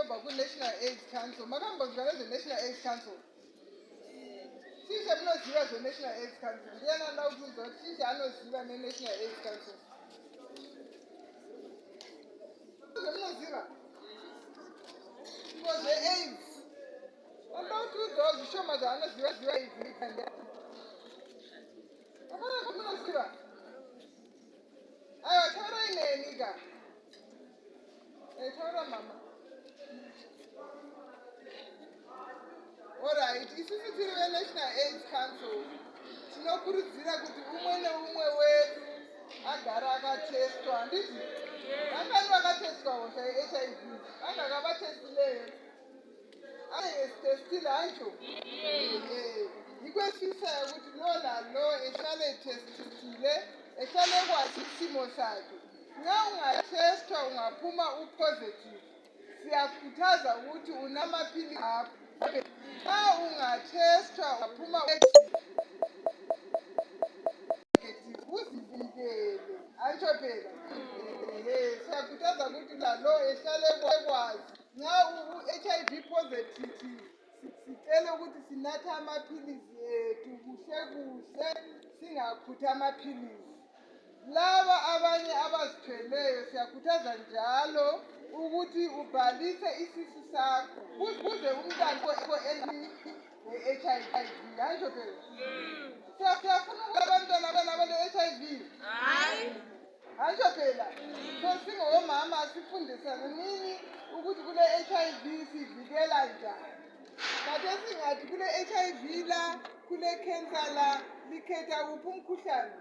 October ku-National AIDS Council. Makambozibana ze-National AIDS Council. Shisha mnoziva ze-National AIDS Council. Ndiyana ndawubuza ukuthi shisha anoziva ne-National AIDS Council. Mnoziva? Because the-AIDS. Andawubuza uzisho maze anoziva AIDS. Mnoziva? Ayo, thora ineni ka? Thora mama. Alright, isusu tiri ve-National AIDS Council tinokurudzira kuti umwe neumwe wedu agara akatestwa. Handiti? Vangani vakatestwa hosha ye-HIV? Vanga kavatestileyo? Testile hancho? Ikwesisa kuti lo nalo ehlale testile, ehlale kwazi isimo sakhe. Nxa ungatestwa ungaphuma upositive, siyakhuthaza ukuthi unamaphilisi akho. Nxa ungatestwa ungaphuma uzivikele. Antsho phela. Siyakhuthaza ukuthi lalo ehlale kwazi. Nxa u-HIV positive, sicele ukuthi sinatha amaphilisi ethu kuhle kuhle singakhutha amaphilisi. Laba abanye abazithweleyo siyakhuthaza njalo ukuthi ubhalise isisu sakho ukuze umntwana ne-HIV. Antsho phela. Siyafuna ukuthi abantwana abane-HIV. Hayi. Antsho phela. So singomama sifundisane nini ukuthi kule HIV sivikela njani. Kade singathi kule HIV la, kule cancer la, likhetha kuphi umkhuhlane?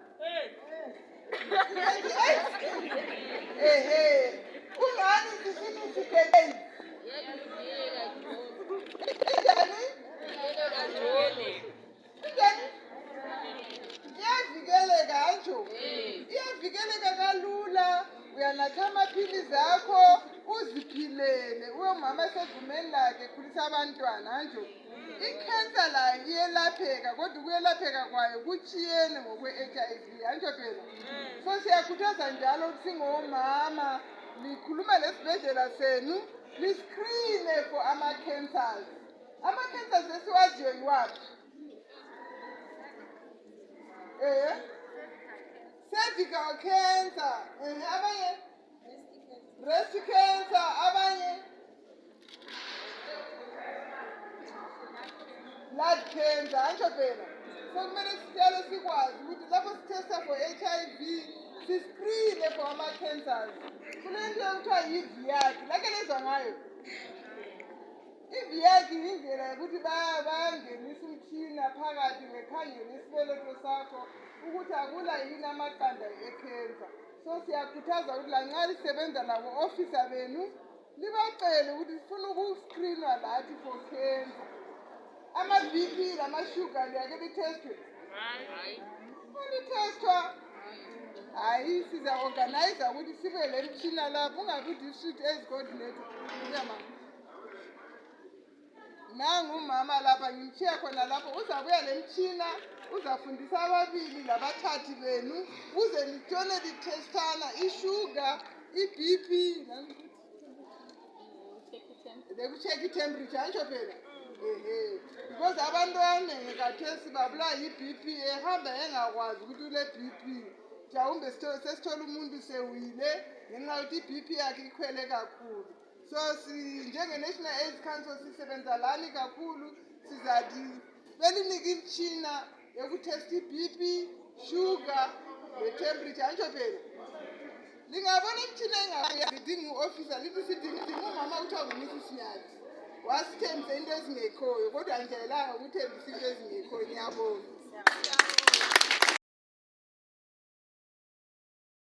Kungani sifuna sivikele? Njani? Iyavikeleka antsho. Iyavikeleka kalula. Uyanatha amaphilisi akho uziphilele. Uwe mama esegumeni lakhe ekhulisa abantwana antsho. I-cancer layo iyelapheka kodwa ukuyelapheka kwayo kutshiyene ngokwe-HIV. Antsho phela. So siyakhuthaza njalo ukuthi singomama likhuluma lesibhedlela senu liscreene for ama-cancers. Ama-cancers esiwaziyo yiwaphi? Cervical cancer. Abanye? Breast cancer. Abanye? Blood cancer. Antsho phela. So kumele sitshele sikwazi ukuthi lapho sitesta for HIV siscreene for ama-cancers. Kunento ekuthiwa yi-VIAC. Lake lezwa ngayo? I-VIAC yindlela yokuthi bayangenisa umtshina phakathi bekhangele isibeletho sakho ukuthi akula yini amaqanda e-cancer. So siyakhuthaza ukuthi lanxa lisebenza labo officer benu libacele ukuthi sifuna ukuscreenwa lathi for cancer. Ama-BP lama-sugar liyake litestwe? Hayi. Litestwa? Hayi, siza-organize ukuthi sibe le mtshina lapho ungabi district AIDS coordinator. Nangu umama lapha ngimshiya khona lapho uzabuya le mtshina uzafundisa ababili labathathi benu uze litshone litestana i-sugar, i-BP, lekucheck i-temperature. Antsho phela. Because abantwana ngekhathesi babulawa yi-BP ehamba engakwazi ukuthi ule-BP. Mhlawumbe sesithola umuntu sewile ngenxa yokuthi i-BP yakhe ikhwele kakhulu. So njenge-National AIDS Council sisebenza lani kakhulu. Sizathi belinike imtshina yokutesta i-BP, sugar, le-temperature. Antsho phela. Lingabona imtshina engakudinga u-officer lithi sidinga umama kuthiwa nguMrs. Nyathi. Wasithembisa into ezingekhoyo kodwa anjayelanga ukuthembisa into ezingekhoyo. Ngiyabonga.